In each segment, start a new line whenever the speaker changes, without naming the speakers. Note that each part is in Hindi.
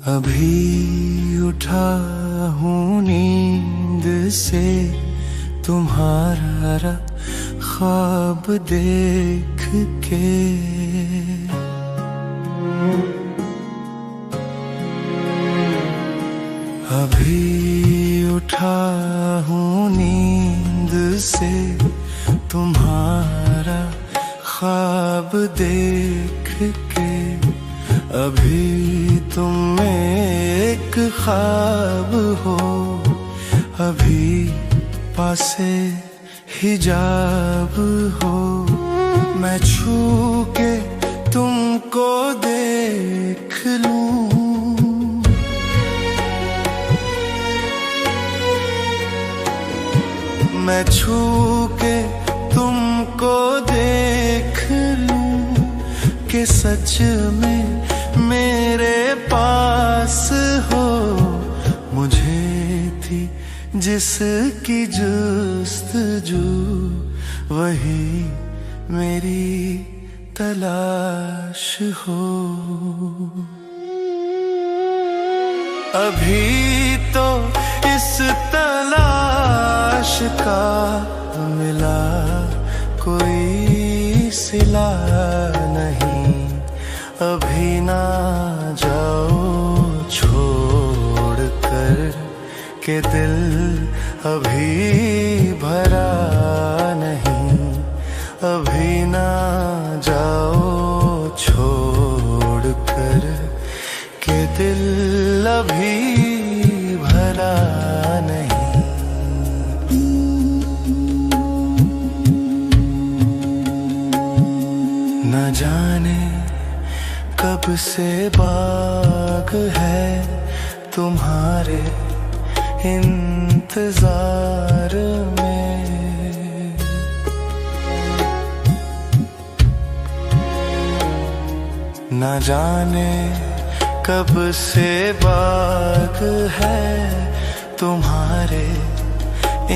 अभी उठा हूँ नींद से, तुम्हारा ख्वाब देख के। अभी उठा हूँ नींद से, तुम्हारा ख्वाब देख के। अभी तुम एक ख्वाब हो, अभी पासे हिजाब हो। मैं छू के तुमको देख लूं, मैं छू के तुमको देख लूं कि सच में मेरे पास हो। मुझे थी जिसकी जुस्तजू, वही मेरी तलाश हो। अभी तो इस तलाश का मिला कोई सिला नहीं। अभी ना जाओ छोड़ कर के दिल अभी भरा नहीं। अभी ना जाओ छोड़ कर के दिल अभी भरा नहीं। न जाने कब से बाग है तुम्हारे इंतजार में। न जाने कब से बाग है तुम्हारे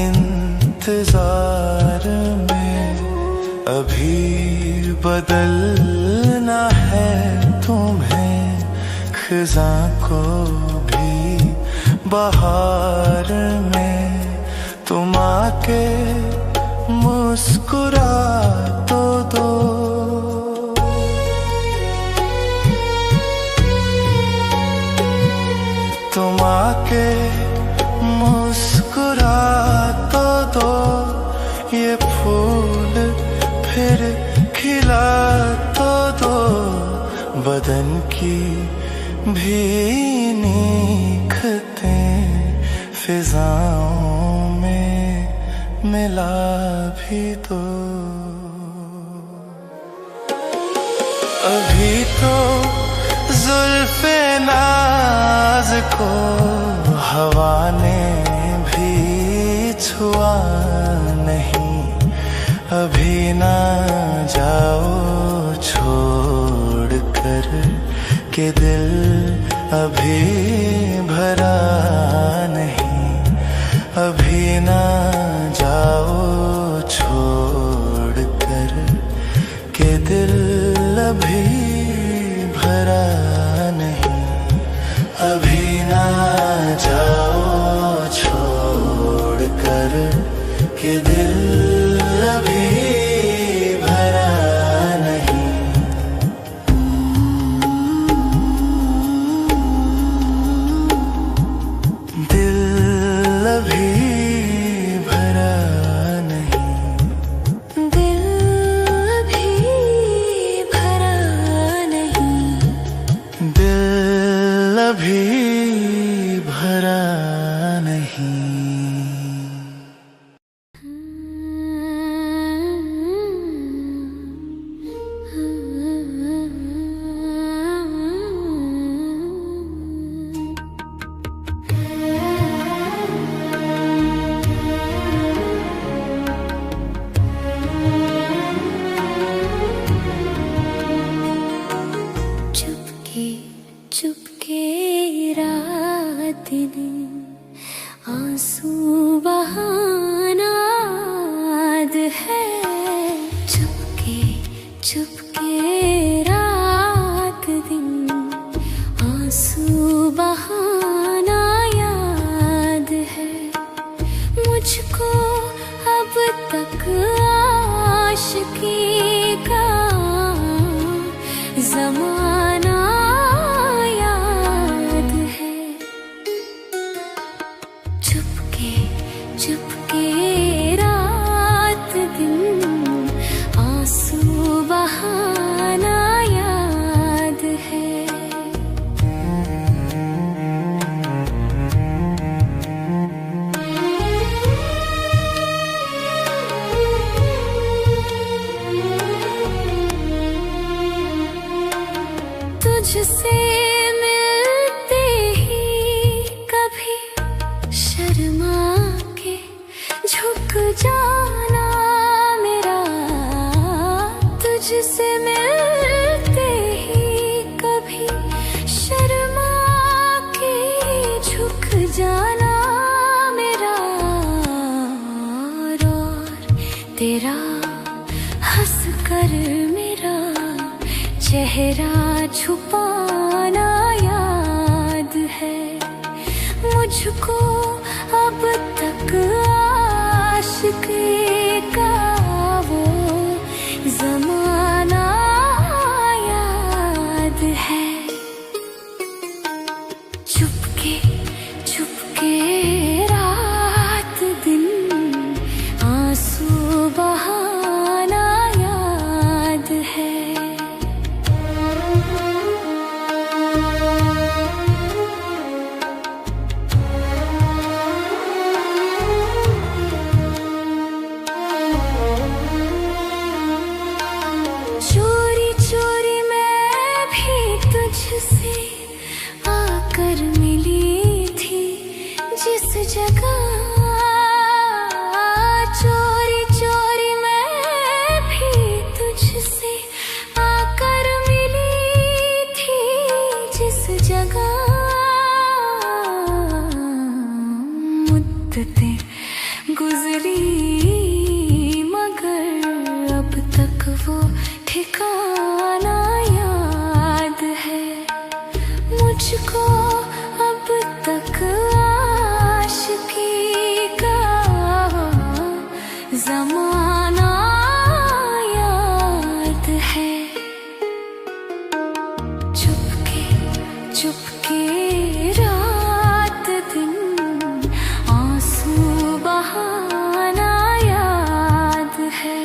इंतजार में। अभी बदलना है तुम्हें खिज़ां को भी बहार में। तुम आके मुस्कुरा तो दो, तुम आके मुस्कुरा तो दो। ये फूल फिर खिला तो दो, बदन की भीनी खतें फिजाओं में मिला भी दो। अभी तो जुल्फ़े नाज को हवा ने भी छुआ नहीं। अभी ना जाओ छोड़ कर के दिल अभी भरा नहीं। अभी ना जाओ छोड़ कर के दिल अभी भरा नहीं। अभी ना जाओ छोड़ कर के दिल अभी भरा नहीं। दिल अभी भरा नहीं।
दिल अभी भरा नहीं।
दिल अभी भरा नहीं।
चुपके चुपके रात दिन आंसू बहाना याद है। चुपके चुपके रात दिन आंसू बहाना याद है। मुझको अब तक आशिकी का ज़माना याद है। चुपके चुपके रात दिन आंसू बहाना याद है। तुझसे मिलते ही कभी शर्मा के झुक जाना मेरा। तुझसे मिलते ही कभी शर्मा के झुक जाना मेरा। और तेरा हंस कर मेरा चेहरा छुपाना याद है। मुझको अब तक आशिकी का वो ज़माना याद है। चुपके चुपके रात दिन आंसू बहाना याद है। चोरी चोरी मैं भी तुझसे आकर मिली थी जिस जगह। चोरी चोरी मैं भी तुझसे आकर मिली थी जिस जगह। मुद्दतें गुजरी मगर अब तक वो ठिकाना याद है। मुझको अब तक आशिकी का ज़माना याद है। चुपके चुपके रात दिन आंसू बहाना याद है।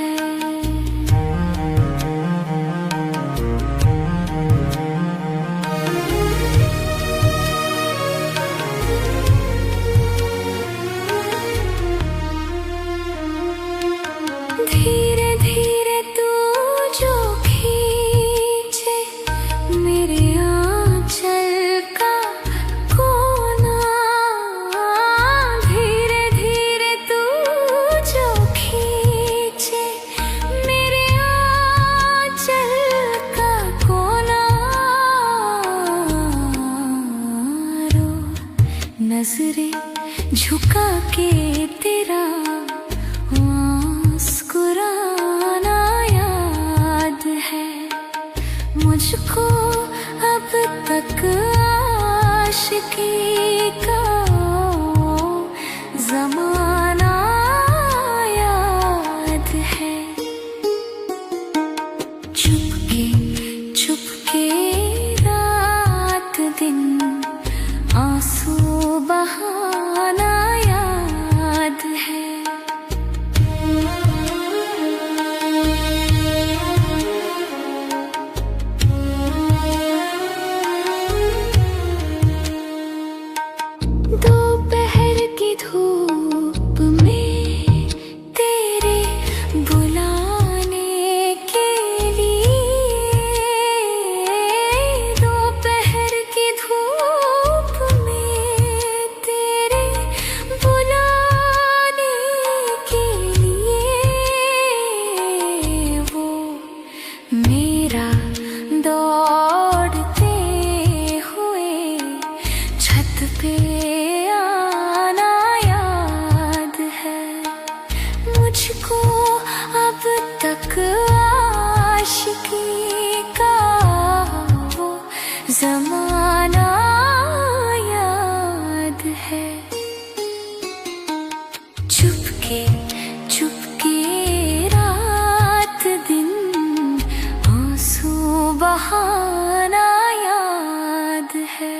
धीरे धीरे तू जो खींचे मेरे आंचल का कोना। धीरे धीरे तू जो खींचे मेरे आंचल का कोना। रो नजरें झुका के तेरा मुस्कुराना याद है। मुझको अब तक आशिकी का ज़माना याद है। चुपके चुपके रात दिन आंसू बहाना याद है। पे आना याद है मुझको अब तक आशिकी का वो ज़माना याद है। चुपके चुपके रात दिन आंसू बहाना याद है।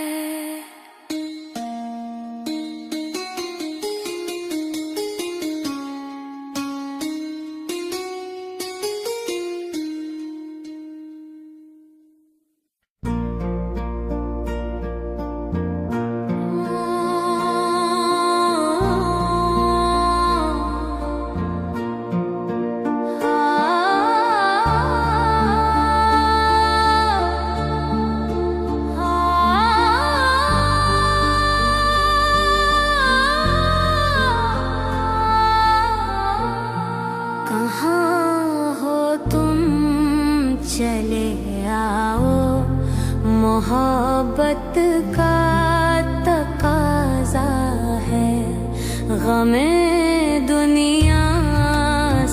चले आओ मोहब्बत का तकाज़ा है। गमे दुनिया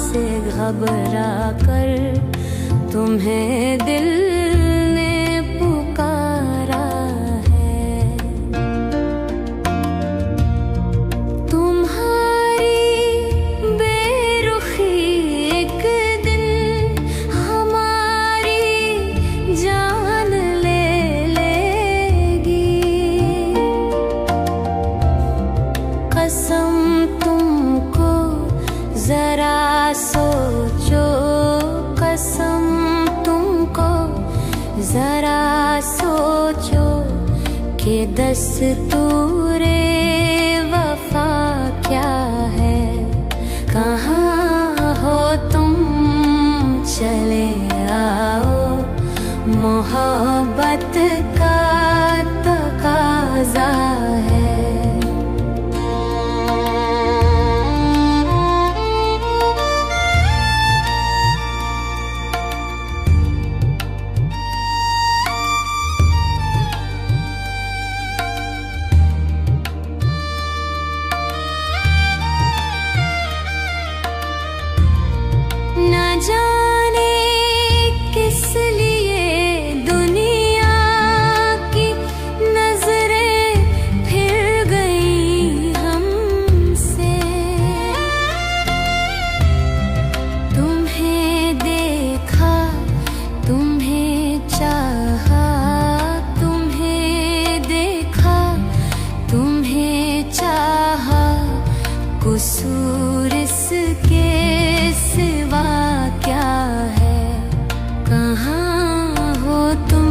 से घबरा कर तुम्हें दिल ने पुकारा है। तुम्हारी बेरुखी एक दिन हमारी जान ले लेगी। कसम तुमको जरा सोचो, कसम तुमको जरा सोचो कि दस्तूरे वफा क्या है। कहाँ हो तुम चले आओ मोहब्बत का तकाज़ा है। न जाने किस लिए दुनिया की नजरें फिर गई हमसे। तुम्हें देखा, तुम्हें चाहा, तुम्हें देखा, तुम्हें चाहा, कसूर इसके सिवा क्या है। कहाँ हो तुम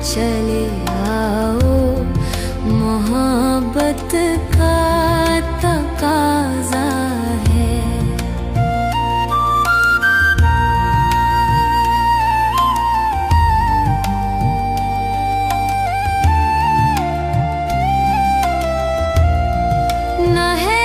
चले आओ मोहब्बत का तकाज़ा है। न है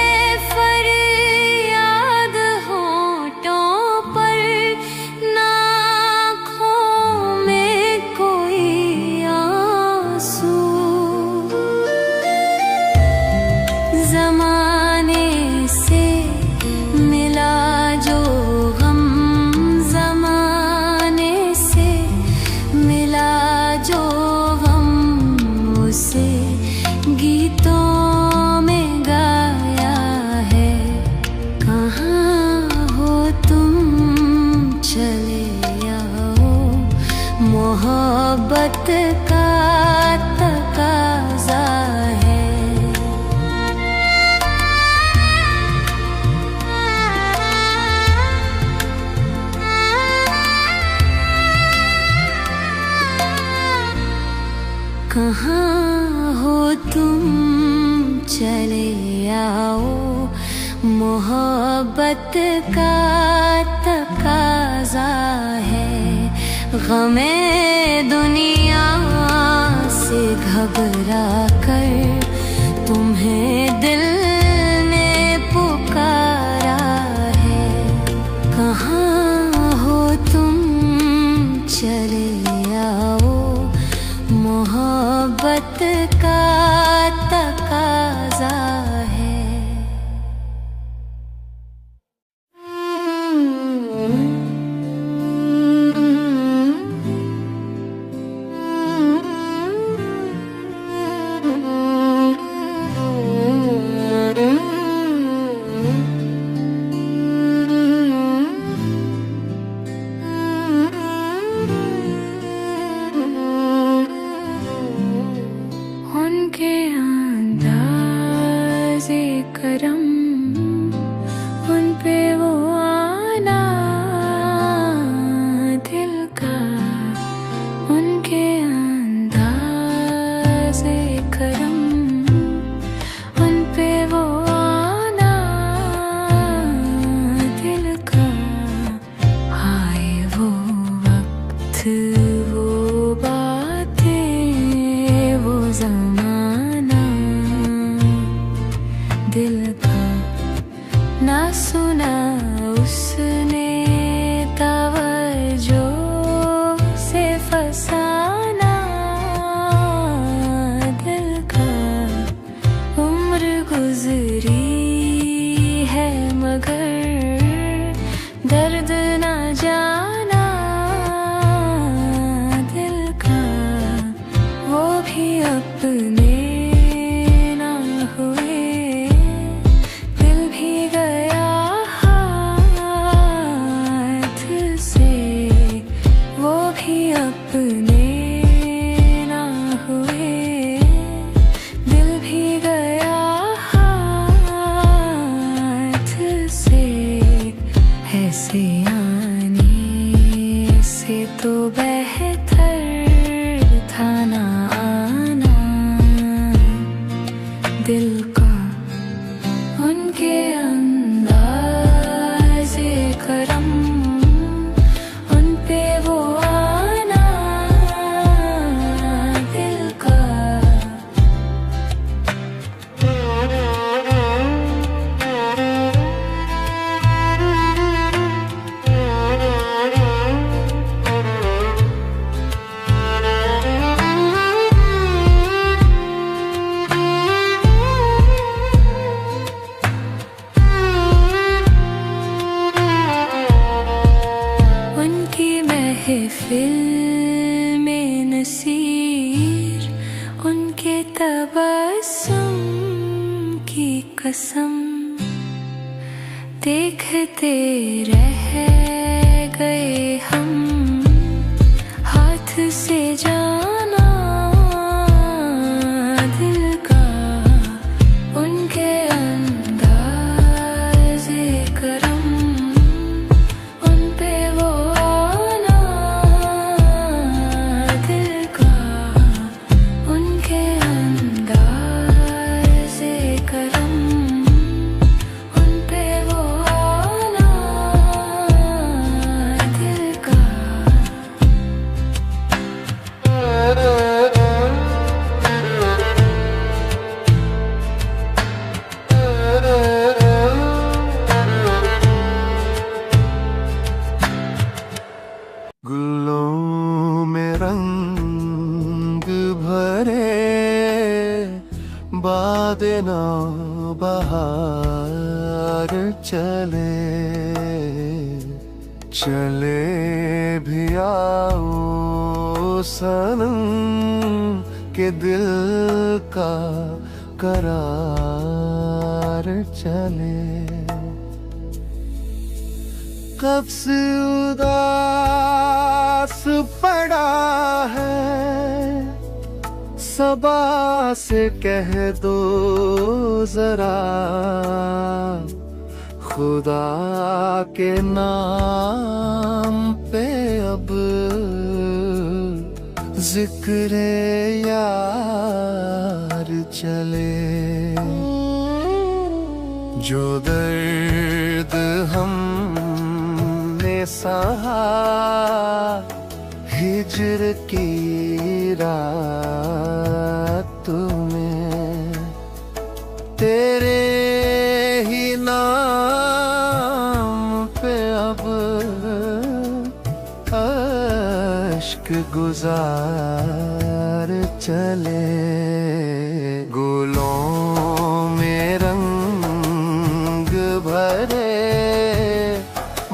ज़माने से मिला जो गम, ज़माने से मिला जो गम, उसे गीतों में गाया है। कहाँ हो तुम चले आओ मोहब्बत का तकाज़ा है। कहाँ हो तुम चले आओ मोहब्बत का तकाज़ा है। गमे दुनिया से घबरा कर तुम्हें दिल ने पुकारा है। कहाँ हो तुम चले आओ मोहब्बत मोहब्बत का तकाजा है। उनके अंदाज़े करम, उन पे वो आना दिल का। उनके अंदाज़े करम, उन पे वो आना दिल का। आए वो वक्त, वो बातें, वो ज़माना दिल का। ना सुना उसने तवज्जो से फसाना दिल का। उम्र गुजरी है मगर दर्द ना जाना दिल का। वो भी अपने ना हुए, दिल भी गया हाथ से। वो भी अपने ना हुए, दिल भी गया हाथ से। ऐसे आने से तो बेहतर था ना आना दिल का। उनके अंदाज़े करम, उन पे वो आना दिल का। उनकी महफिल में नसीर, उनके तबस्सुम की कसम। देखते रह गए हम, हाथ से जाना दिल का। उनके अंदाज़े करम, उन पे वो आना दिल का। उनके अंदाज़े करम, उन पे वो आना दिल का।
गुलों में रंग भरे, बादे नौ बहार चले। चले भी आओ सनम के दिल का करार चले। कब से उदास पड़ा है, सबा से कह दो जरा। खुदा के नाम पे अब जिक्र यार चले। जो दर्द हमने सहा हिज्र की रात में, तेरे ही नाम पे अब अश्क गुजार चले। गुलों में रंग भरे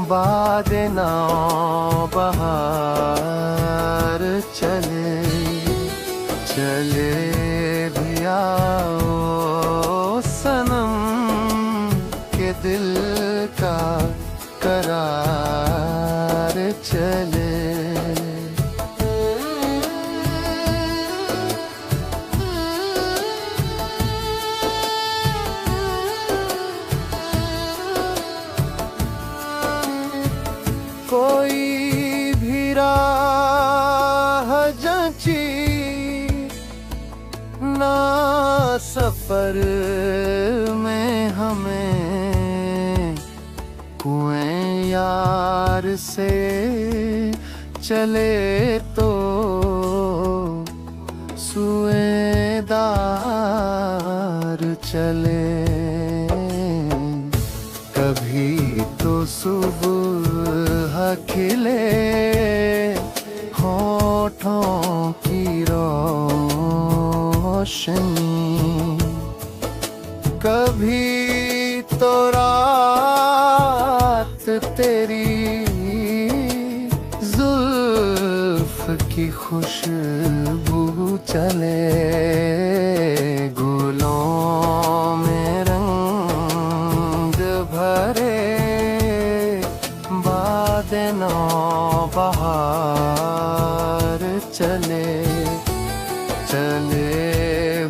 बाद नौ बहार चले। चले भी आओ सनम के दिल का करार चले। कोई भी राह जची ना सफर में हमें, कुएं यार से चले तो सुएदार चले। कभी तो सुबह खिले होठों की रोशनी, कभी तो रात तेरी जुल्फ की खुशबू चले। गुलों में रंग भरे बाद नौ बहार चले। चले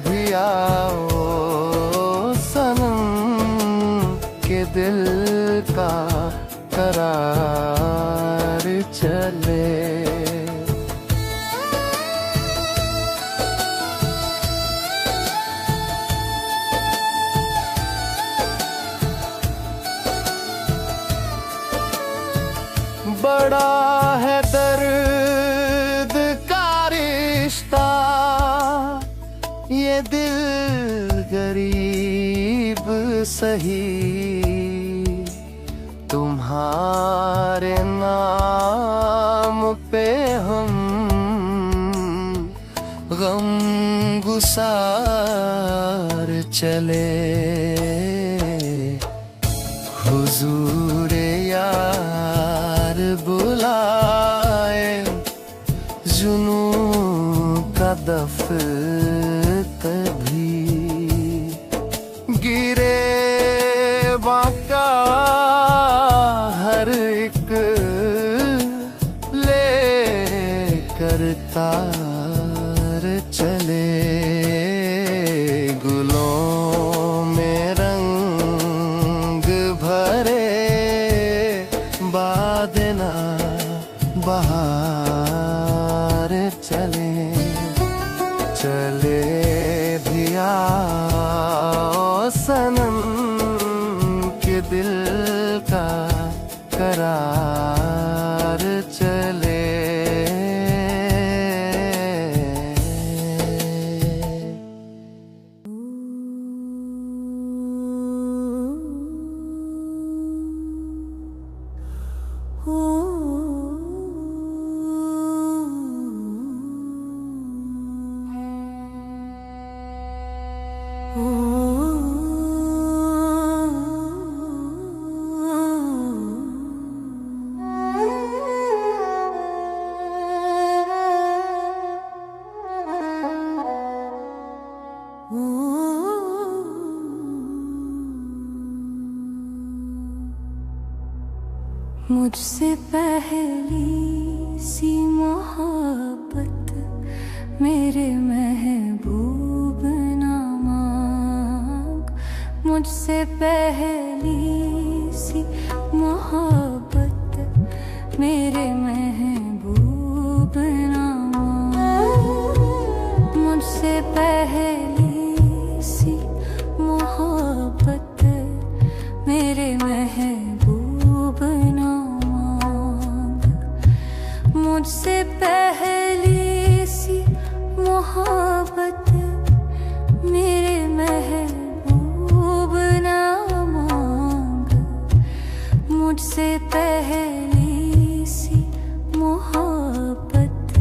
भी आओ सनम के दिल का करार चले। बड़ा है दर्द का रिश्ता ये दिल गरीब सही, तुम्हारे नाम पे हम गम गुसार चले। हुजूर यार बुलाए जुनू का दफ्तर भी, गिरे बाका हर एक ले करता चले। गुलों में रंग भरे बाद ना बहार चले। चले भी आओ सनम के दिल का करार चले।
मुझसे पहली सी मोहब्बत मेरे महबूब ना मांग। मुझसे पहली सी मोहब्बत मेरे महबूब ना मांग। मुझसे पहली सी मोहब्बत मेरे महबूब ना मांग। मुझसे पहली सी मोहब्बत मेरे महबूब ना मांग। मुझसे पहली सी मोहब्बत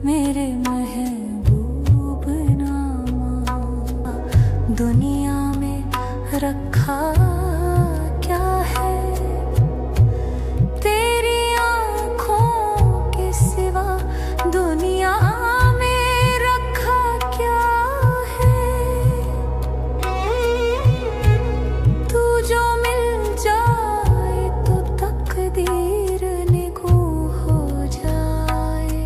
मेरे महबूब दुनिया में रखा क्या है, तेरी आँखों के सिवा दुनिया में रखा क्या है। तू जो मिल जाए तो तकदीर निगू हो जाए।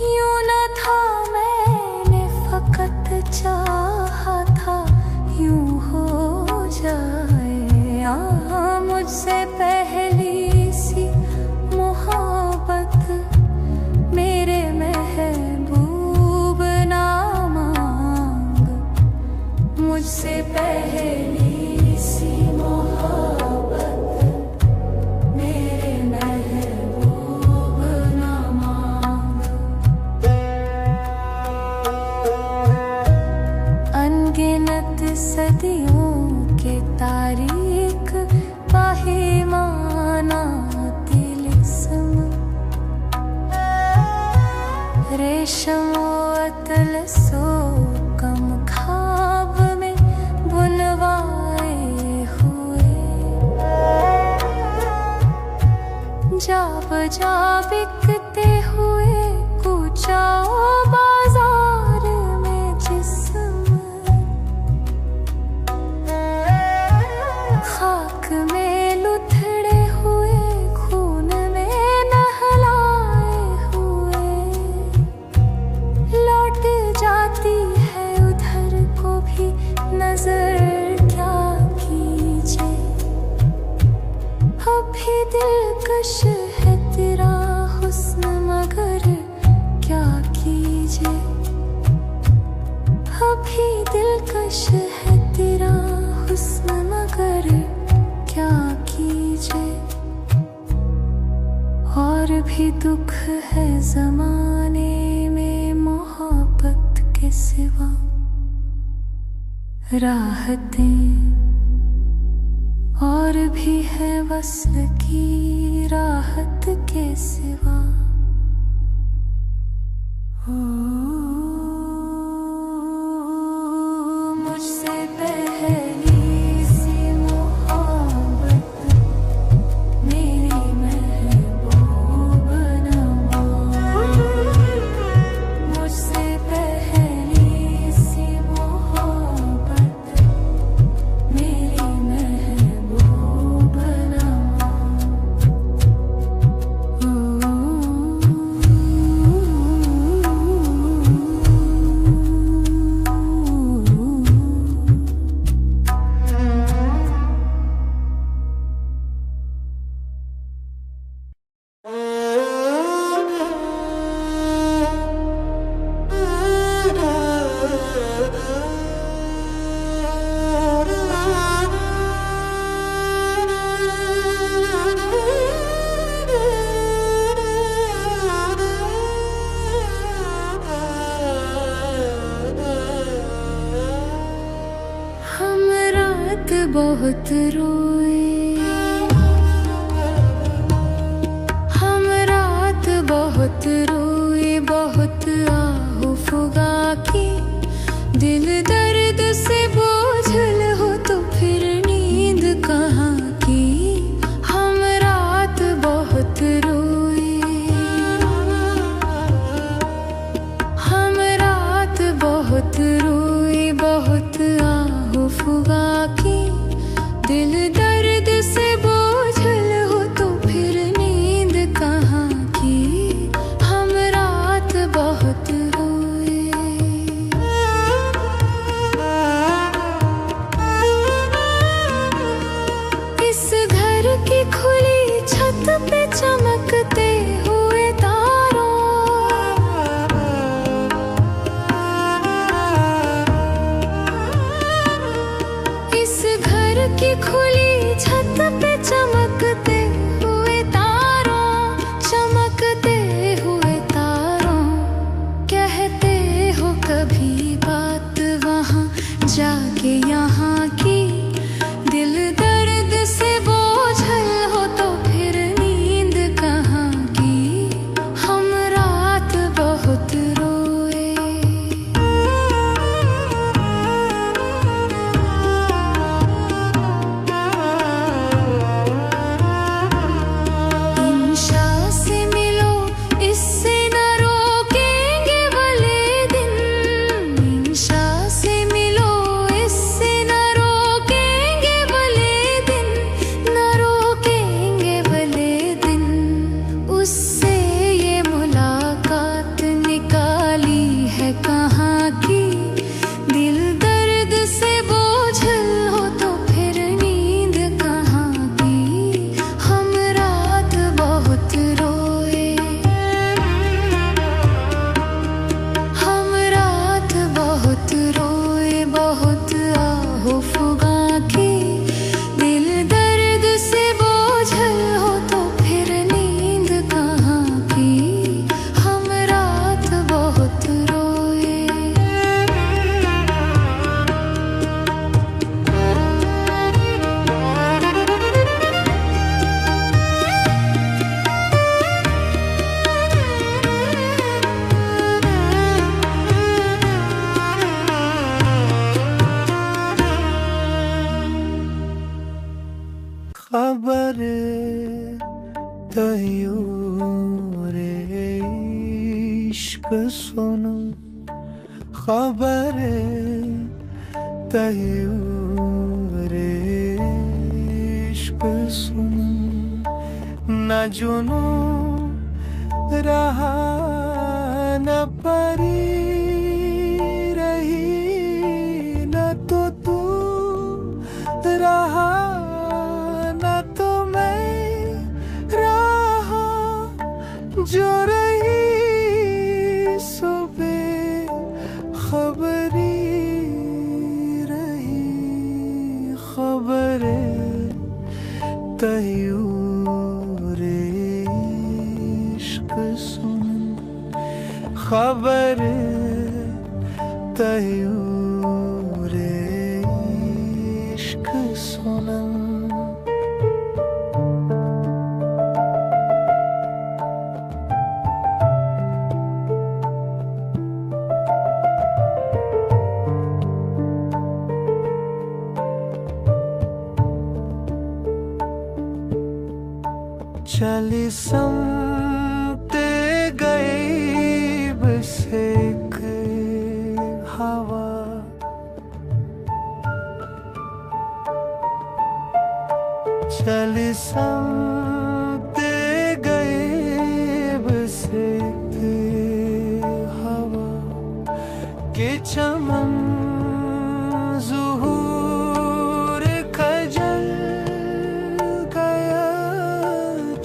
यूं न था मैंने फकत चाहा था यूं हो जाए। मुझसे पहली सी मोहब्बत मेरे महबूब ना मांग। मुझसे पहली सी मोहब्बत मेरे महबूब ना मांग। अनगिनत सदियों के तारीख पाहिमाना तिलिस्म, रेशम अतलसो कम खाब में बुनवाए हुए। जा बजा बिकते हुए कूचाओ बाजार में जिस्म, खाक में लुथड़े हुए खून में नहलाए हुए। लौट जाती है उधर को भी नजर क्या कीजिए। अभी दिलकश है तेरा हुस्न मगर क्या कीजिए। अभी दिलकश है तेरा हुस्न मगर क्या कीजिए। और भी दुख है जमाने में मोहब्बत के सिवा, राहतें और भी है वस्ल की राहत के सिवा। मुझसे पहली सी मोहब्बत मेरी महबूब ना मांग। मुझसे पहली सी मोहब्बत मेरी महबूब ना बहुत रोए, हम रात बहुत रोए, बहुत आहू फुगा की। दिल दर्द से बोझल हो तो फिर नींद कहाँ की। हम रात बहुत रोए, हम रात बहुत रोए, बहुत आहू फुगा की। दिल दर्द से बोझल हो तो फिर नींद कहाँ की। हम रात बहुत रोए। इस घर की खुली छत पे चमकते हुए तारों, इस घर की खुली छत पे चमकते हुए तारों, चमकते हुए तारों। कहते हो कभी बात वहाँ जाके यहाँ की। दिल दर्द से बोझल हो तो फिर नींद कहाँ की। हम रात बहुत रोए।
खबरें तयूरे इश्क सुन न जुनू रहा न परी रही न तो तू रहा न तो मैं रहा जो रही सुबह खबरी रही खबरें तयूरे इश्क सुन खबरें तयूरे इश्क सुनन चली समते गईब से एक हवा चली समते गईब से एक हवा के चमन ज़ुहूर खजल गया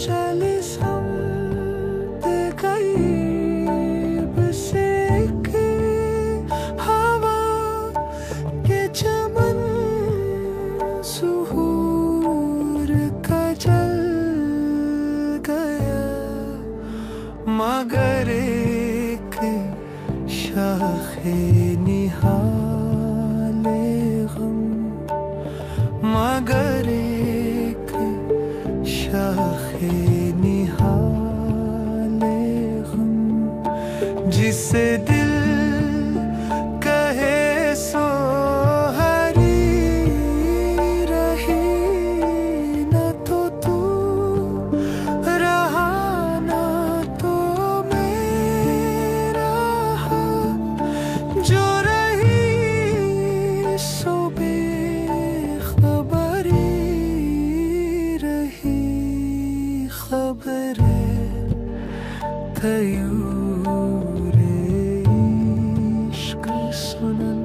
चली समते गईब से एक हवा के चमन ज़ुहूर खजल गया मगर एक शाखे निहाले गम मगर एक शाखे निहाले गम जिसे दिल कहे सो हरी रही न तो तू रहा न तो मैं रहा जो रही सो बेखबरी रही खबरें तयूरे इश्क सुनन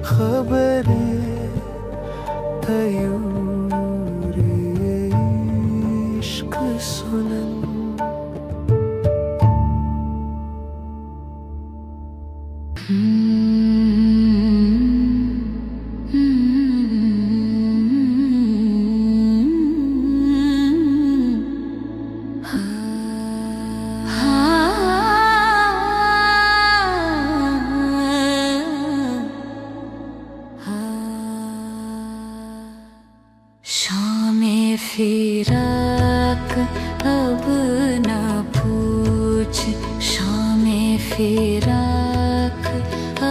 खबरें तयूरे इश्क सुनन
शामे फिराक अब न पूछ शामे फिराक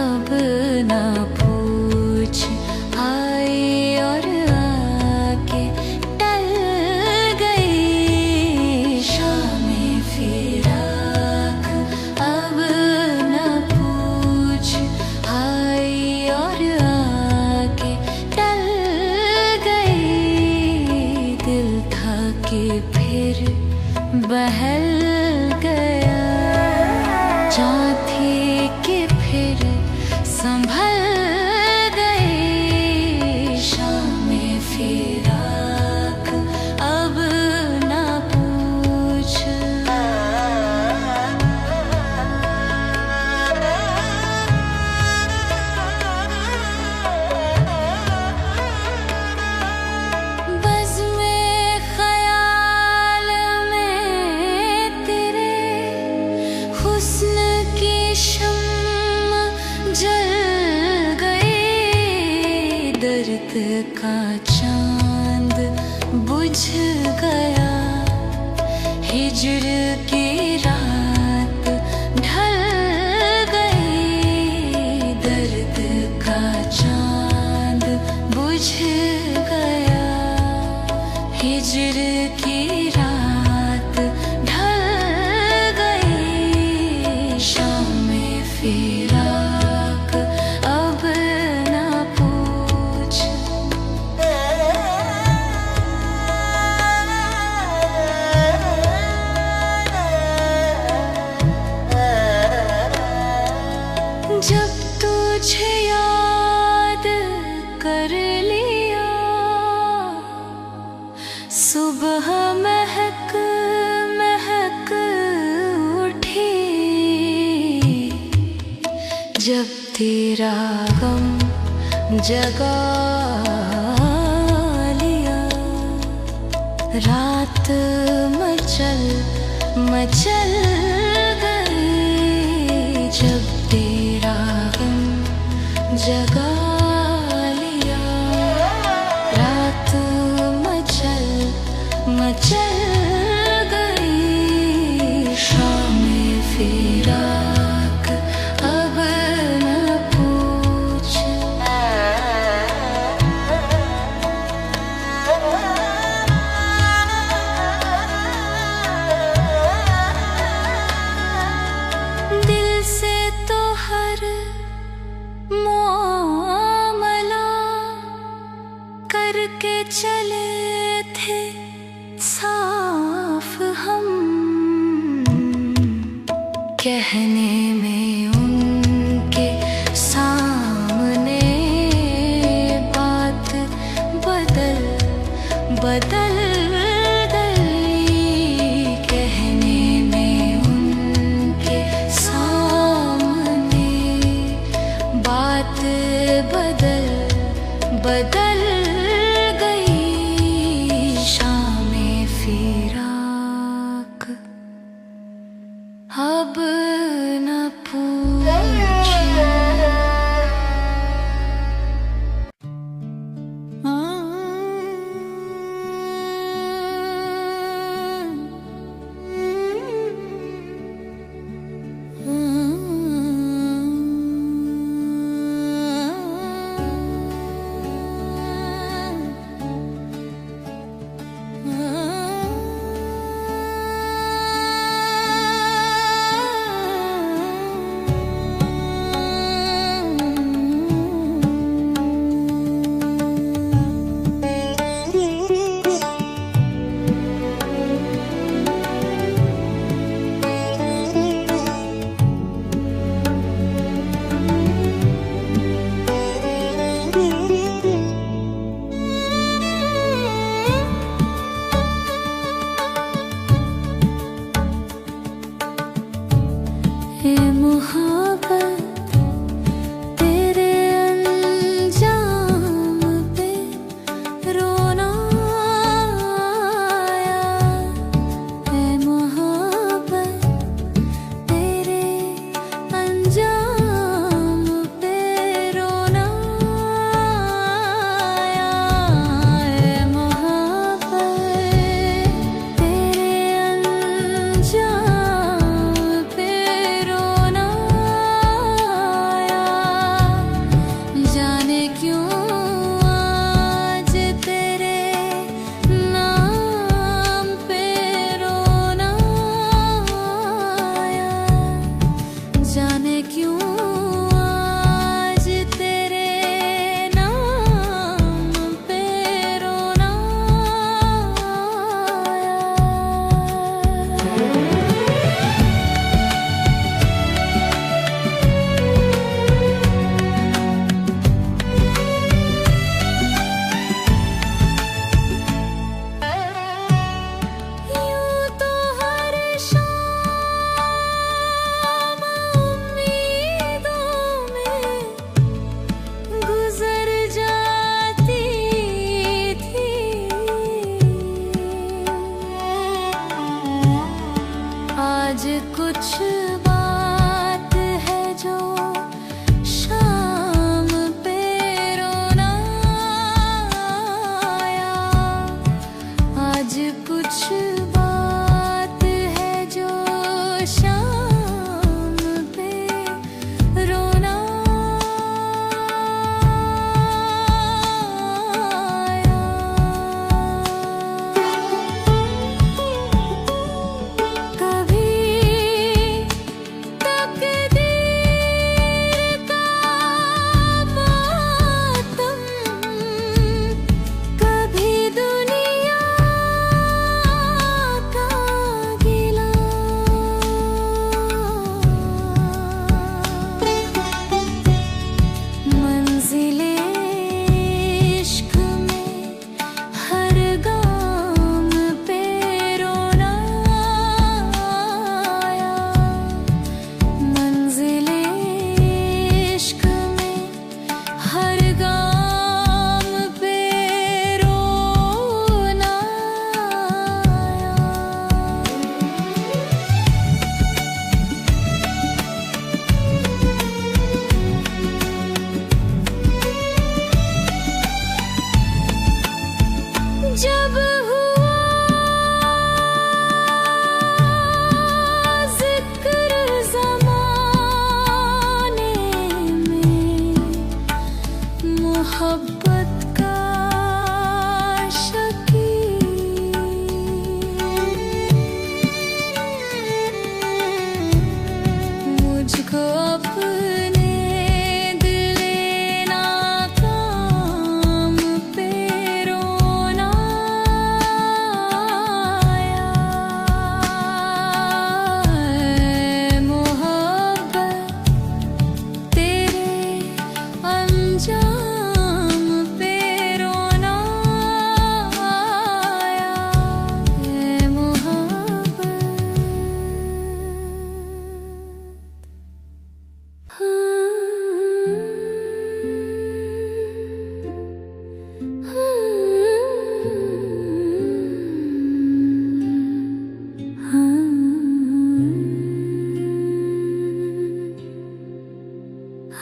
अब न पूछ आई और आके टल गई शामे फिराक अब न पूछ आई और आके टल गई दिल था कि फिर बहल गया चाहती कि फिर संभल गई शामे फिराक अब न पूछ बज़ में ख़याल में तेरे हुस्न की शम्मा जल गई दर्द का चांद बुझ गया हिज्र की रात ढल गई दर्द का चांद बुझ गया हिज्र की रात ढल गई शाम में फिरा जब तुझे याद कर लिया, सुबह महक महक उठी। जब तेरा गम जगा लिया, रात मचल मचल गई। जब तेरा गम जगा लिया, रात मचल मचल गई। शामे फिराक अब न पूछ,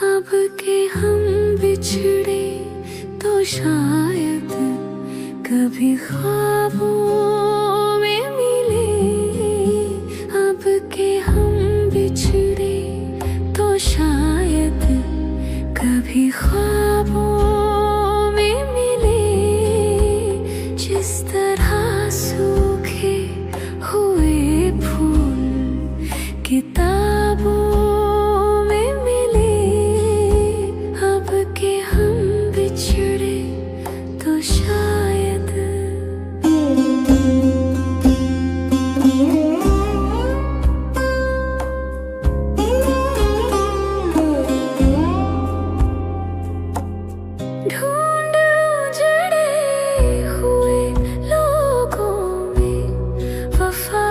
अब के हम बिछड़े तो शायद कभी ख्वाबों में मिले। अब के हम बिछड़े तो शायद कभी ख्वाबों में मिले। जिस तरह सूखे हुए फूल किताबों में मिले। अब के हम बिछड़े तो शायद ढूंढ उजड़े हुए लोगों में वफा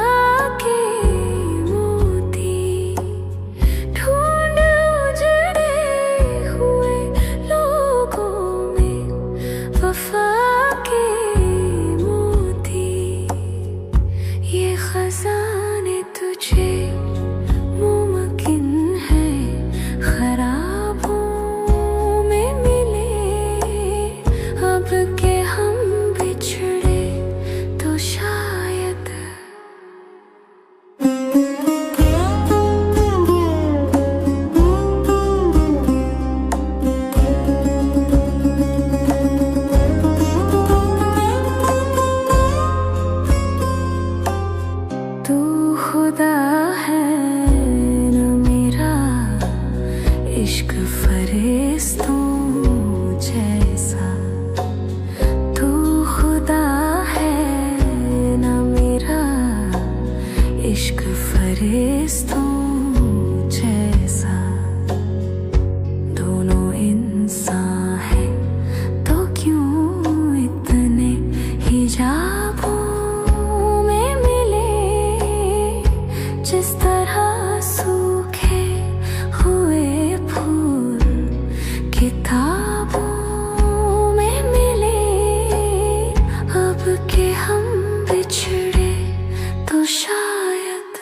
के मोती। ढूंढ उजड़े हुए लोगों में वफा के मोती। ये खजाने तुझे मुमकिन है खराबों में मिले। अब के हम बिछड़े तो शायद तू खुदा है न मेरा इश्क फरिश्तों जैसा। तू खुदा है न मेरा इश्क फरिश्तों जैसा। दोनों इंसान हैं तो क्यों इतने हिजाबों में मिले। जिस तरह सूखे हुए फूल किताबों में मिले। अब के हम बिछड़े तो शायद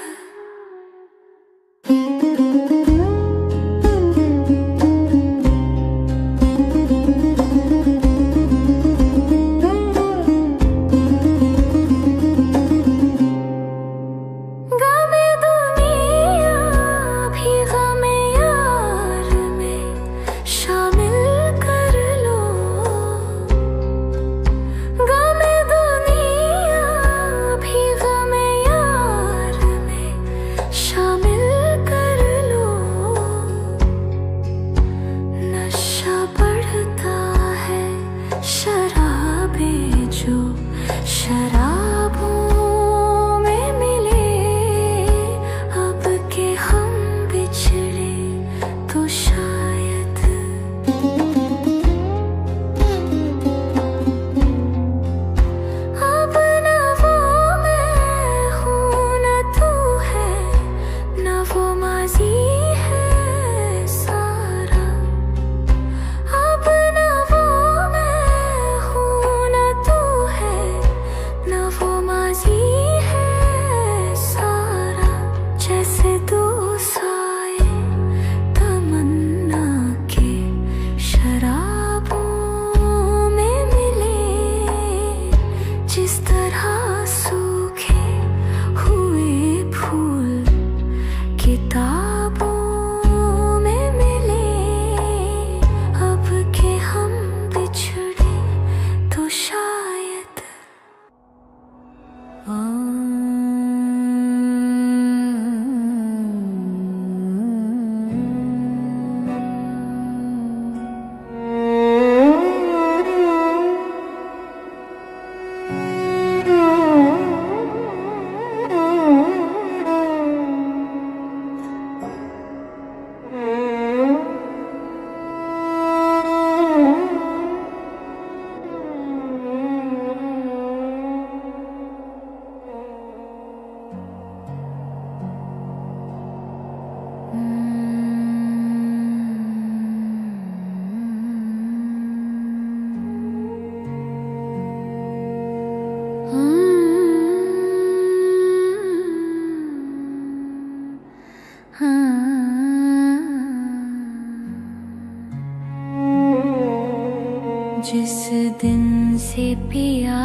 जिस दिन से पिया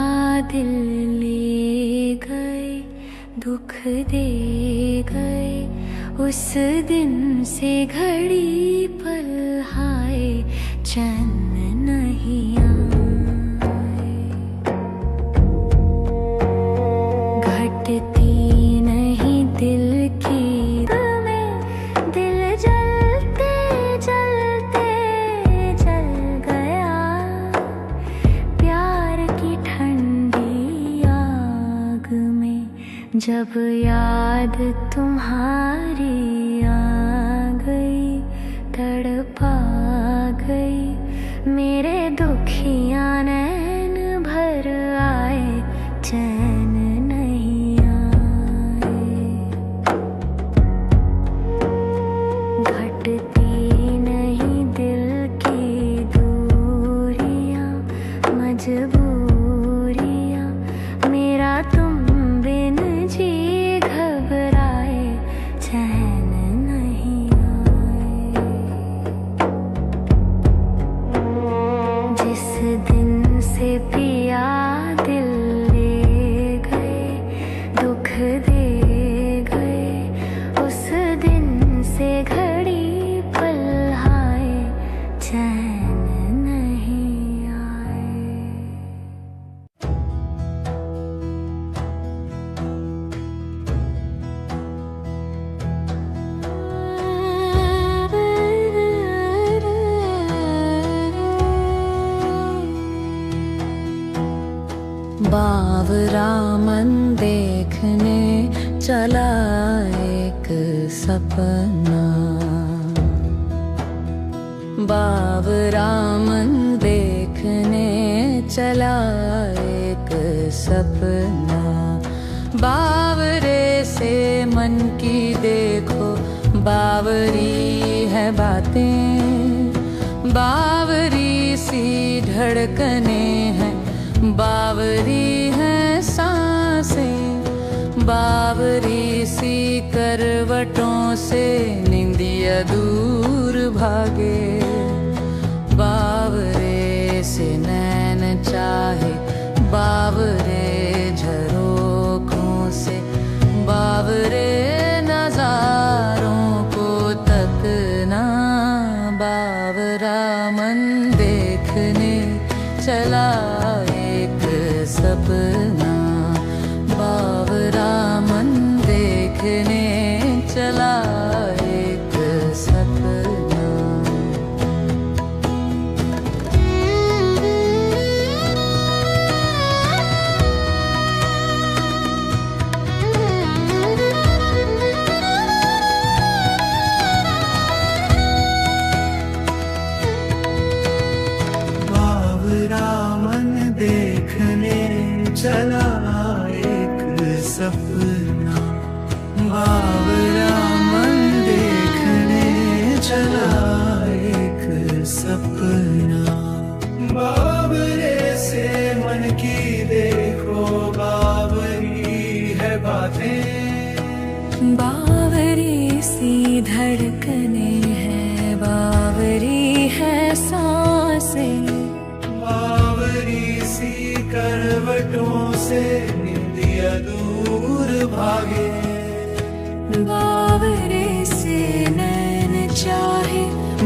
दिल ले गए, दुख दे गए, उस दिन से घड़ी पल हाय चैन नहीं आए। घटती नहीं दिल की में, दिल जलते जलते जल गया, प्यार की ठंडी आग में जब याद तुम्हारी आ गई, तड़पा गई मेरे दुखिया नैन भर आए, चैन नहीं आए। घटती नहीं दिल की दूरियां, मजबूरियां, मेरा तुम बिन जी घबराए, चैन नहीं आए। जिस दिन से पिया दिल ले गए, दुख दे गए, उस दिन से घड़ी पल हाय चैन नहीं आए।
बावरा मन देखने चला एक सपना, बावरा मन देखने चला एक सपना। बावरे से मन की देखो बावरी है बातें, बावरी सी धड़कने हैं, बावरी है सांसें, बावरी सी करवटों से निंदिया दूर भागे, बावरे से नैन चाहे, बावरे झरोखों से, बावरे नजारों को तकना। बावरा मन देखने चला एक सपना, बावरा मन देखने चला एक सपना।
बावरा मन देखने चला एक सपना, बावरा मन देखने चला एक सपना। बावरे से मन की देखो बावरी है बातें,
बावरी सी धड़कने हैं, बावरी है सांसें,
बावरी सी करवटों से निंदिया दूर भागे,
बावरे से नैन चाहे,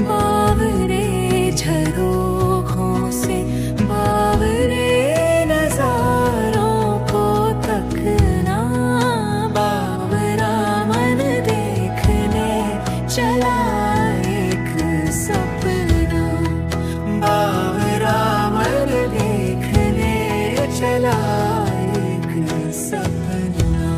बावरे झरोखों से, बावरे नजारों को तकना। बावरा मन देखने चला एक सपना,
बावरा मन देखने
चला एक सपना।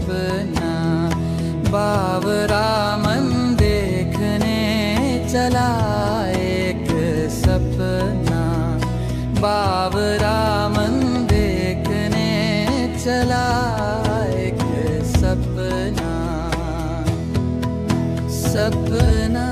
सपना। बावरा मन देखने चला एक सपना। बावरा मन देखने चला एक सपना। सपना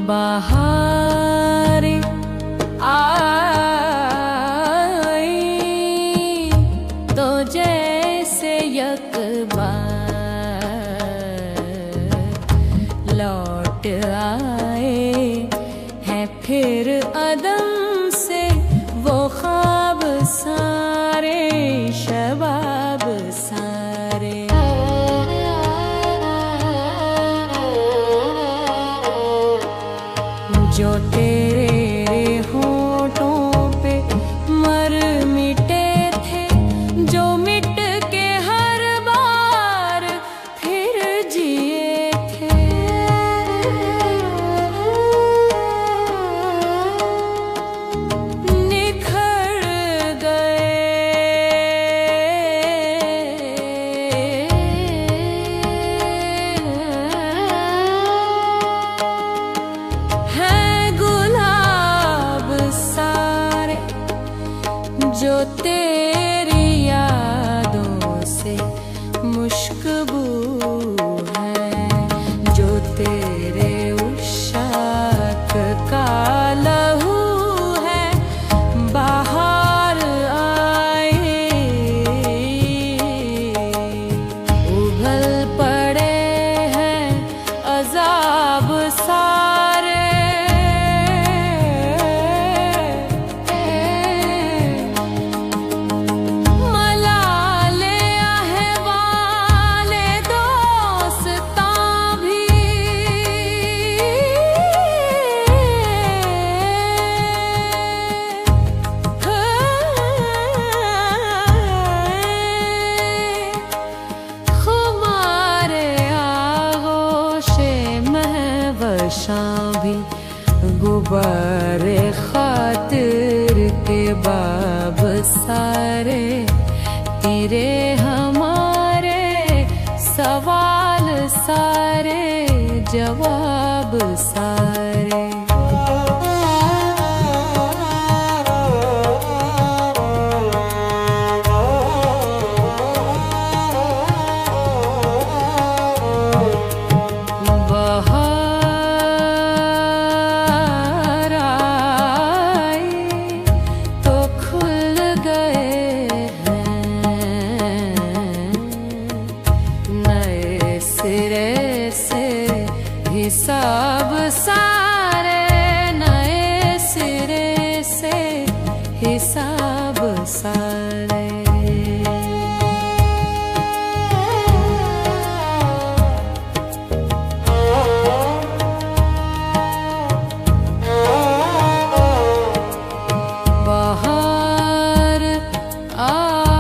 बहारें आई तो जैसे यकबार लौट आए हैं फिर अदम से वो ख्वाब सारे शबाब सारे। जो तेरे होठों पे मर मिटे थे, जो मिट के हर बार फिर जिए थे। निखर जो तेरी यादों से मुश्कबू है, जो तेरे उशाक का लहू है। बाहर आए उभल पड़े हैं अजाब सारे। भी गुबारे खातिर के बाब सारे तेरे हमारे सवाल सारे जवाब सारे। हिसाब सारे नए सिरे से हिसाब सारे। बाहर आई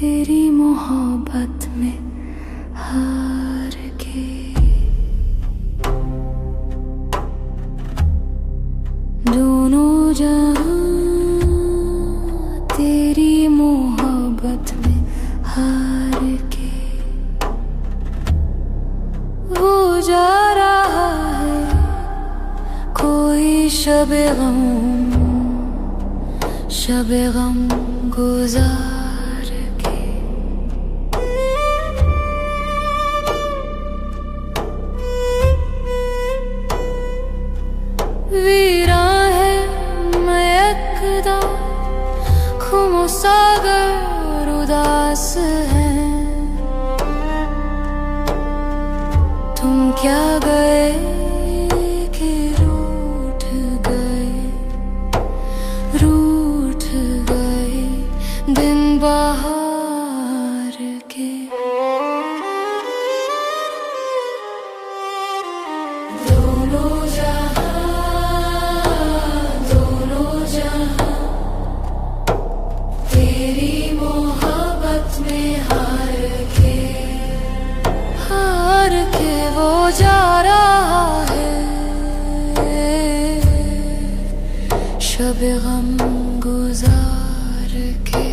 तेरी मोहब्बत में हार के। दोनों जहां तेरी मोहब्बत में हार के। वो जा रहा है कोई शबे गम गुजार के। वीरा है मैं यकदा, खुमो सागर उदास है। तुम क्या गए कि रूठ गए दिन बाहर के। दोनों जहां तेरी मोहब्बत में हार के वो जा रहा है शब गम गुजार के।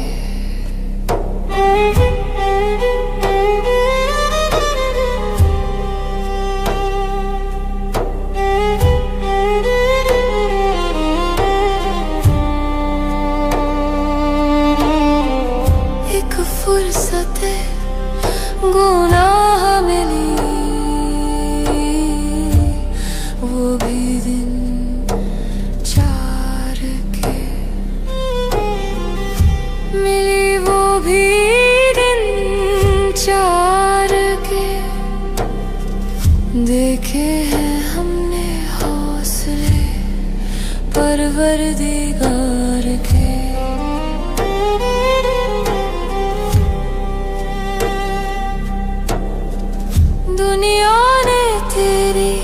एक फुर्सत गुनाह मिली, वो भी दिन चार के मिली, वो भी दिन चार के। देखे हैं हमने हौसले परवरदिगार के। दुनिया ने तेरी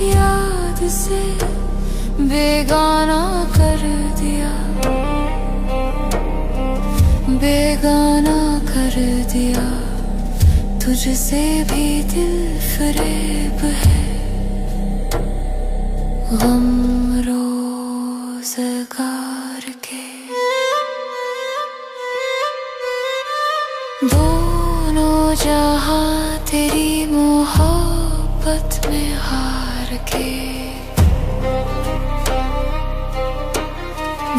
याद से बेगाना कर दिया। तुझसे भी दिल फरेब है गम रोज़गार के। दोनों जहां तेरी मोहब्बत में हार के।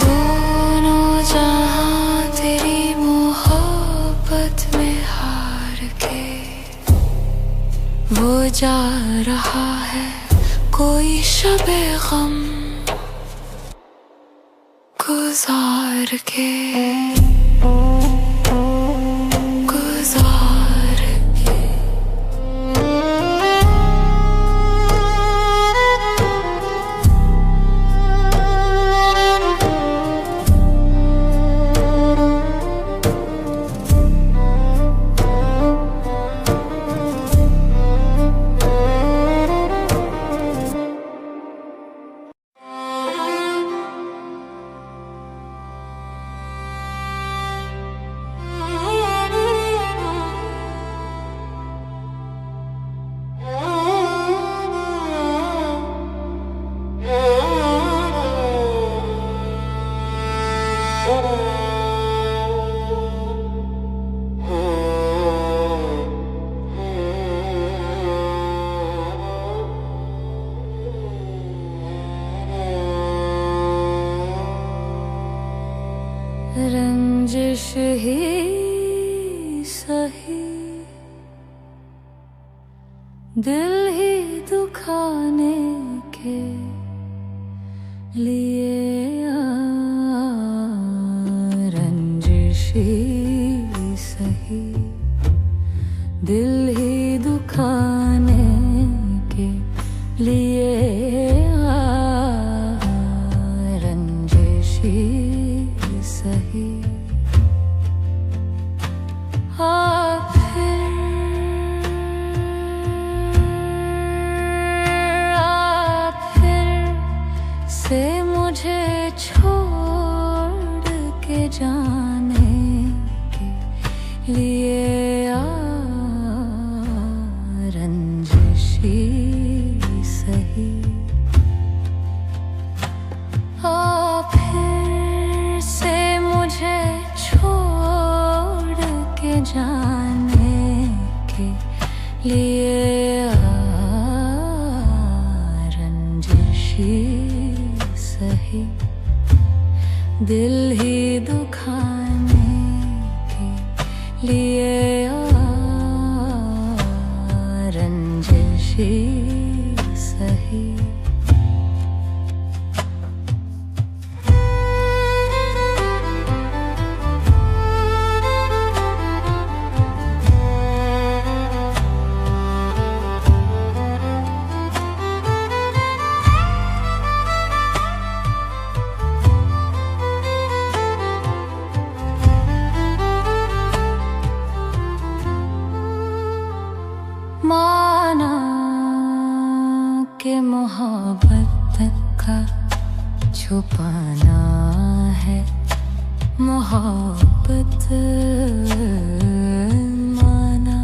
दोनों जहां तेरी मोहब्बत में हार के। वो जा रहा है कोई शबे गम गुजार के। रंजिश ही सही दिल ही दुखाने के लिए रंजिश ही सही दिल ही दुखाने के लिए रंजिश ही सही। फिर से मुझे छोड़ जाने के लिए आ रंजिशी सही। आ फिर से मुझे छोड़ के जाने के लिए आ रंजिशी सही। दिल ही दुखाने के लिए आ रंजिशी सही। माना के मोहब्बत का छुपाना है मोहब्बत। माना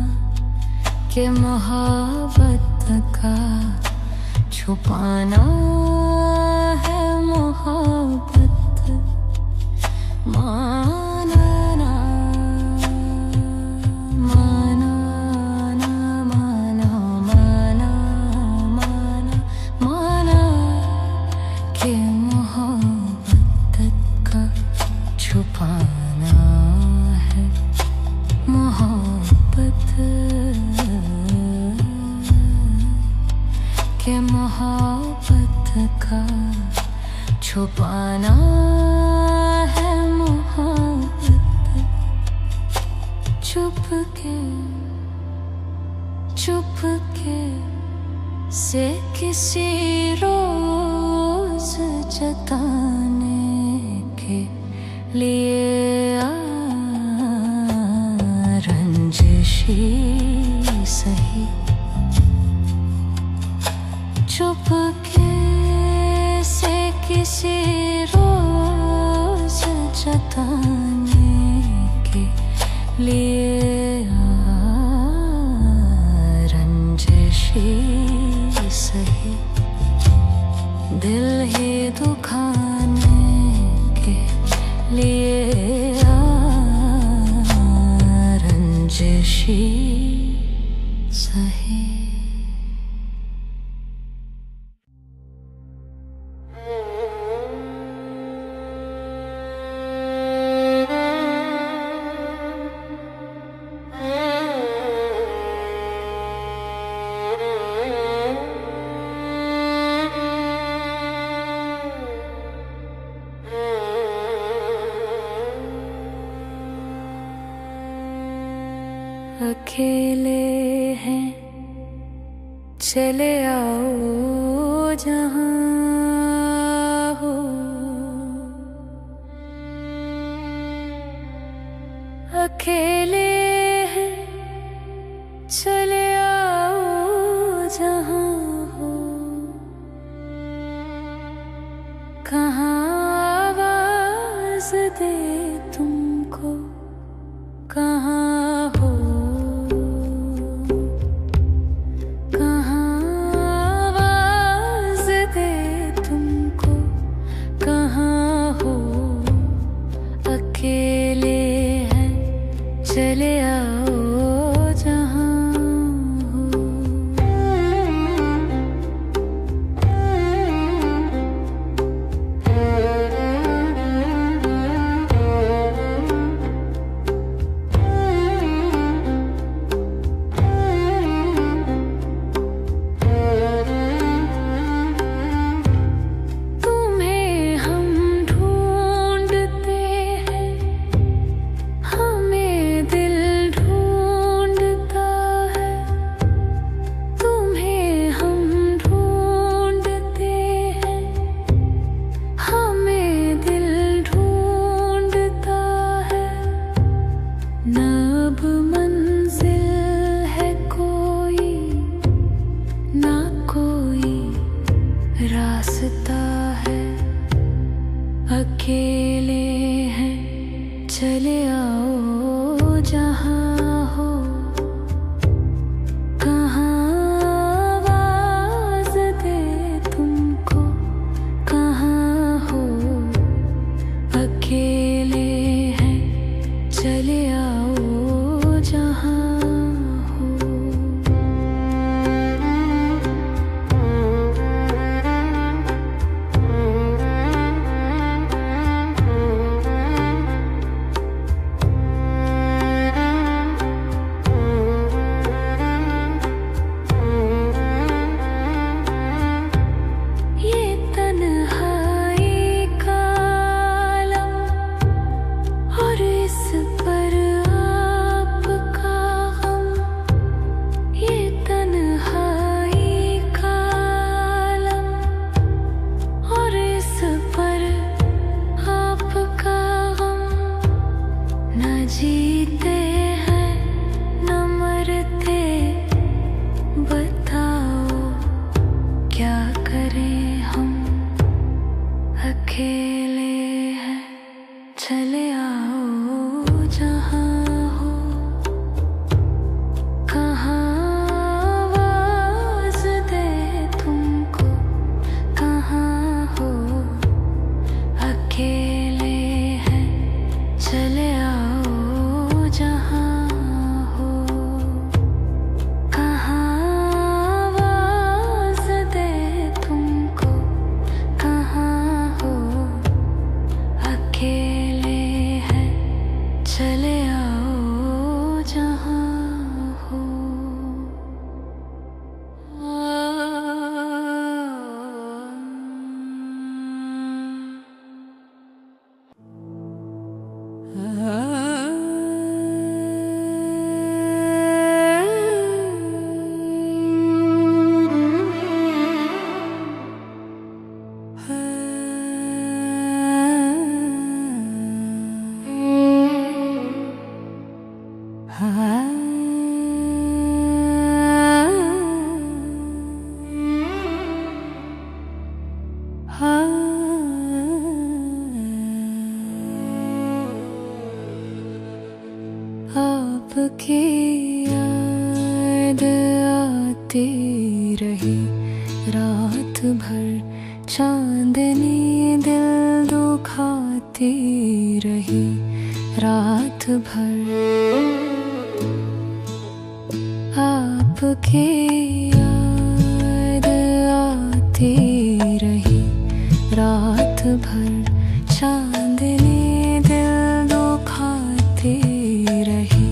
के मोहब्बत का छुपाना है मोहब्बत। माना ना माना ना माना माना माना माना के मोहब्बत का छुपाना है मोहब्बत। के मोहब्बत का छुपाना है मोहब्बत। चुप के से किसी रोज जताने के लिए आ रंजिशी सही। चुप के से किसी रोज जताने के लिए आ रंजिशी सही। दिल ही दुखाने के लिए आ रंजिशी सही। अकेले हैं चले आओ जहाँ हो। अकेले हैं चले आओ जहाँ हो। कहाँ आवाज दे तुमको कहाँ हो। चले आओ जहाँ हो। तुम्हें हम ढूंढते हैं हमें दिल ढूंढता है। तुम्हें हम ढूंढते हैं हमें दिल ढूंढता है। न अब मंजिल है कोई ना कोई रास्ता है। अकेले हैं चले आओ जहाँ हो, कहाँ आवाज़ दे तुमको, कहाँ हो अकेले हैं, चले आओ जहाँ जीते हैं न मरते, बताओ क्या करें हम, अकेले हैं, चले आओ जहाँ हो, कहाँ आवाज़ दे तुमको, कहाँ हो अकेले हैं, चले आओ जहाँ हो, कहाँ आवाज़ दे तुमको, कहाँ हो अकेले हैं, चले आओ जहाँ हो। आपकी याद आती रही रात भर, चांदनी दिल दुखाती रही रात भर, आपकी याद आती रही रात भर, चांदनी दिल दुखाती रही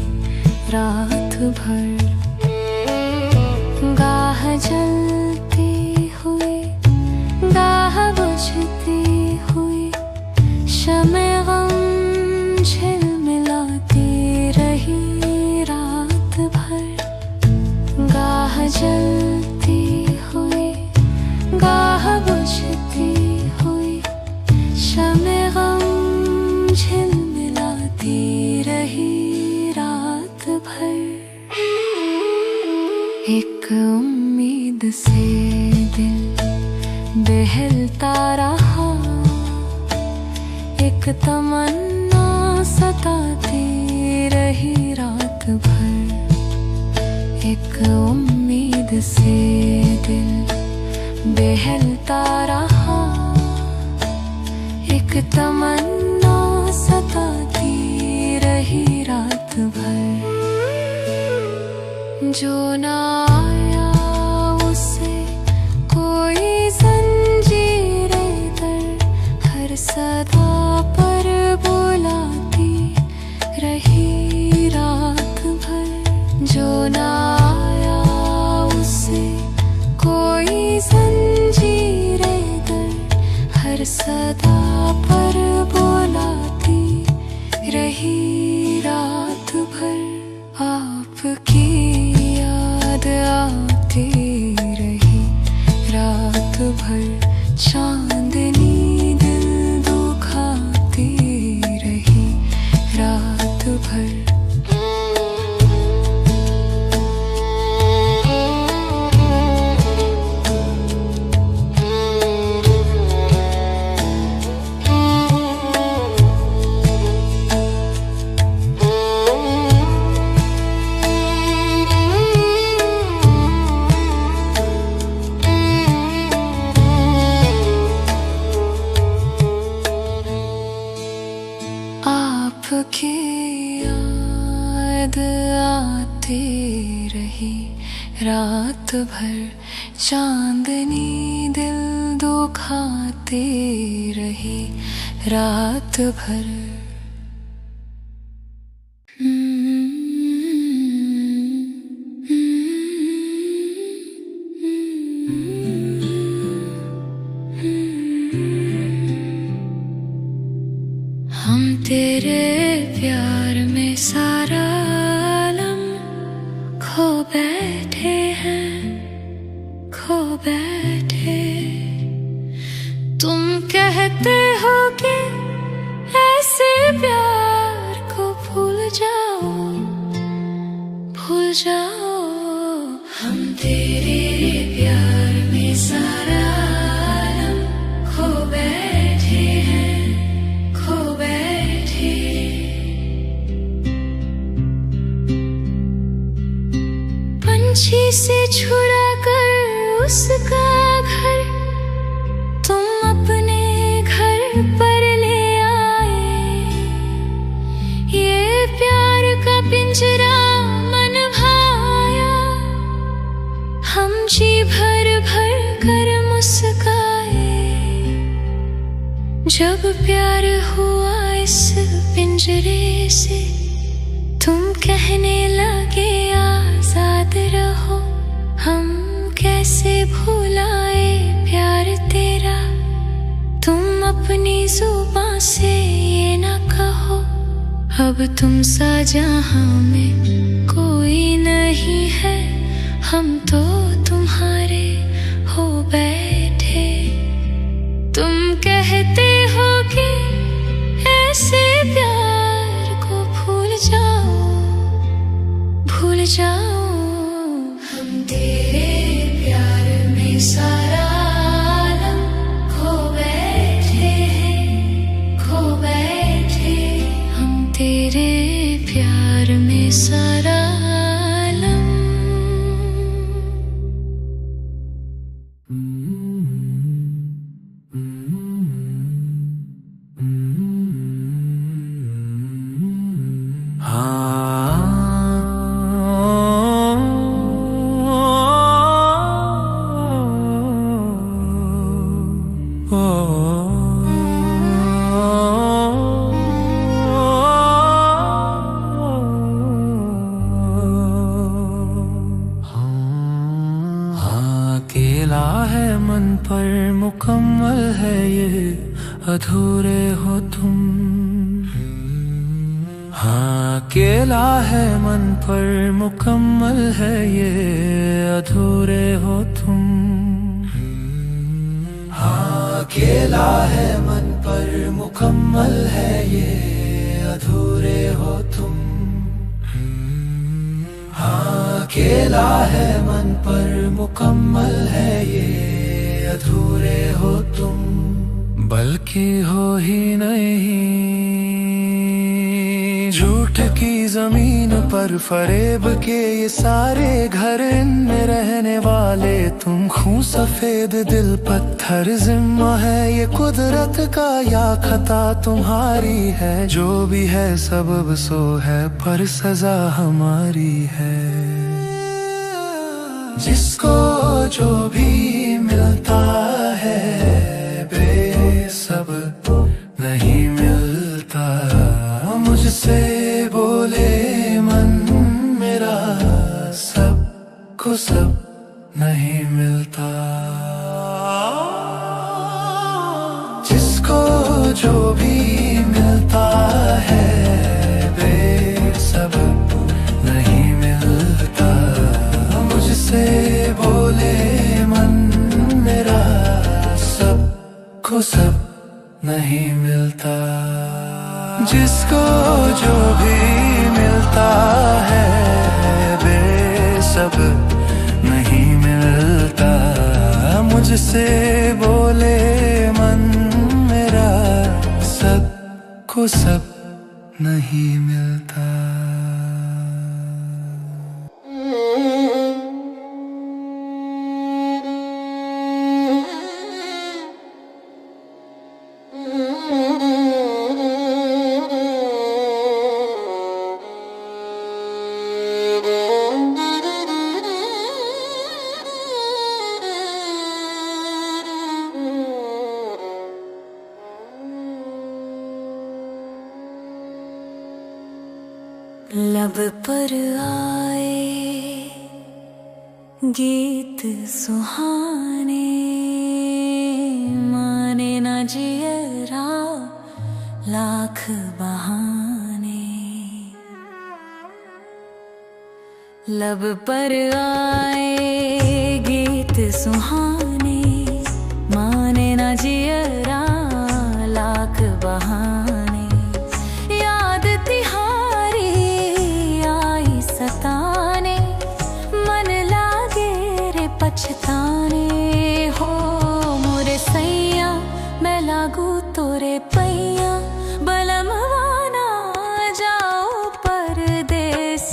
रात भर, गाह जलती हुई गाह बुझती हुई, शमे गम झिलमिलाती रही रात भर, गाह जलती हुई गाह बुझती हुई, शमे गम झिलमिलाती रही रात भर, एक उम्मीद से दिल बहलता रहा, एक तमन्ना सताती रही रात भर, एक उम्मीद से दिल बहलता रहा, एक तमन्ना सताती रही रात भर, जो ना आया उसे कोई जंजीरें दर हर सदा पर बुलाती रही रात भर, जो ना आया उसे कोई जंजीरें दर हर सदा पर बुलाती रही रात भर, आपकी याद आती रही रात भर, चांदनी दिल दुखाती रही रात भर। आपकी याद आती रही रात भर, चांदनी दिल दुखाती रही रात भर। हम तेरे प्यार में सारा आलम खो बैठे हैं, खो बैठे। तुम कहते हो कि ऐसे प्यार को भूल जाओ, भूल जाओ। हम तेरे प्यार में सारा आलम खो बैठे हैं, खो बैठे। पंछी से छुड़ा कर उसका घर तुम अपने घर पर ले आए। ये प्यार का पिंजरा मन भाया, हम जी भर भर कर मुस्काए। जब प्यार हुआ इस पिंजरे से, तुम कहने लगे आजाद रहो। हम कैसे भुलाए प्यार तेरा, तुम अपनी जुबां से ये ना कहो। अब तुम सा जहां में कोई नहीं है, हम तो तुम्हारे हो बैठे। तुम कहते हो कि ऐसे प्यार को भूल जाओ, भूल जाओ। हम तेरे प्यार में सारा आलम खो बैठे हैं, खो बैठे। हम तेरे प्यार में सारा आलम।
अकेला है मन पर मुकम्मल है ये, अधूरे हो तुम। हाँ, अकेला है मन पर मुकम्मल है ये, अधूरे हो तुम। हाँ, अकेला है मन पर मुकम्मल है ये, अधूरे हो तुम। हाँ, अकेला है मन पर मुकम्मल है ये, अधूरे हो तुम। बल्कि हो ही नहीं, झूठ की जमीन पर फरेब के ये सारे घर, इनमें रहने वाले तुम। खून सफेद दिल पत्थर, जिम्मा है ये कुदरत का या खता तुम्हारी है। जो भी है सबब सो है, पर सजा हमारी है। जिसको जो भी मिलता है बेसब नहीं मिलता। मुझसे बोले मन मेरा, सबको सब नहीं मिलता। जिसको जो भी मिलता है बेसब नहीं मिलता। मुझसे बोले मन मेरा, सबको सब नहीं मिलता। जिसको जो भी मिलता है बेसब नहीं मिलता। मुझसे बोले मन मेरा, सबको सब नहीं मिलता।
लब पर आए गीत सुहाने, माने न जियरा लाख बहाने। लब पर आए गीत सुहाने, माने न जियरा लाख बहाने। याद तिहारी आई सताने, मन लागे रे पछताने। हो मोरे सैया मैं लागू तोरे पैया, बलमवाना जाओ परदेस।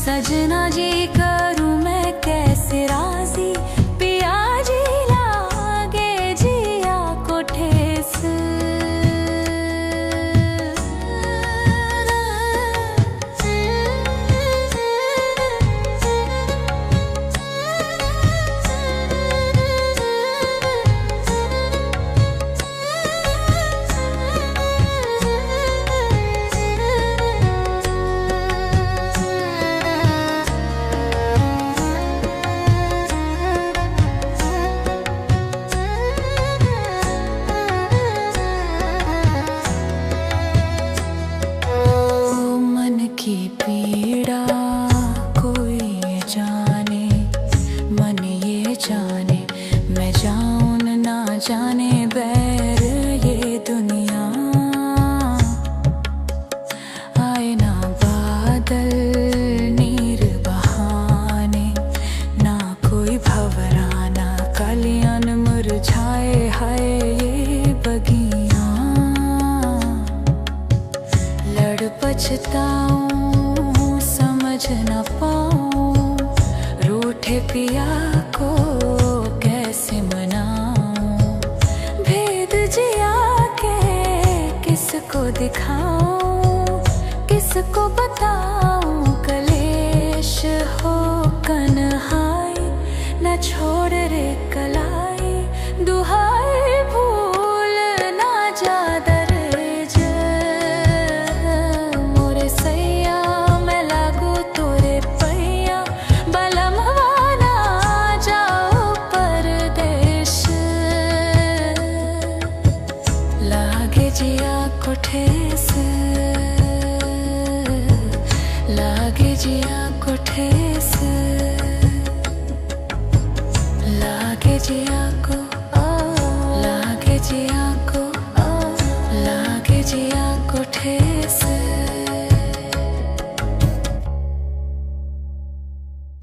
सजना जी करूं मैं कैसे राजी, पिया जी लागे जिया को ठेस। पीड़ा कोई ये जाने, मन ये जाने मैं जाऊं ना जाने बैर ये दुनिया। आए ना बादल नीर बहाने, ना कोई भवराना कलियान मुरझाए हाय ये बगिया। लड़ पछताऊं समझ न पाऊं, रूठे पिया को कैसे मनाऊं। भेद जिया के किसको दिखाऊं, किसको बताऊं। कलेश हो कन्हाई न छोड़ रे कलाई, दुहाई भूल ना जा दर्ज। मोरे सैया मैं लागू तोरे पैया, बलमवाना जाओ परदेश। लागे जिया को ठेस, लागे जिया को ठेस, लागे जिया को, लागे जिया को।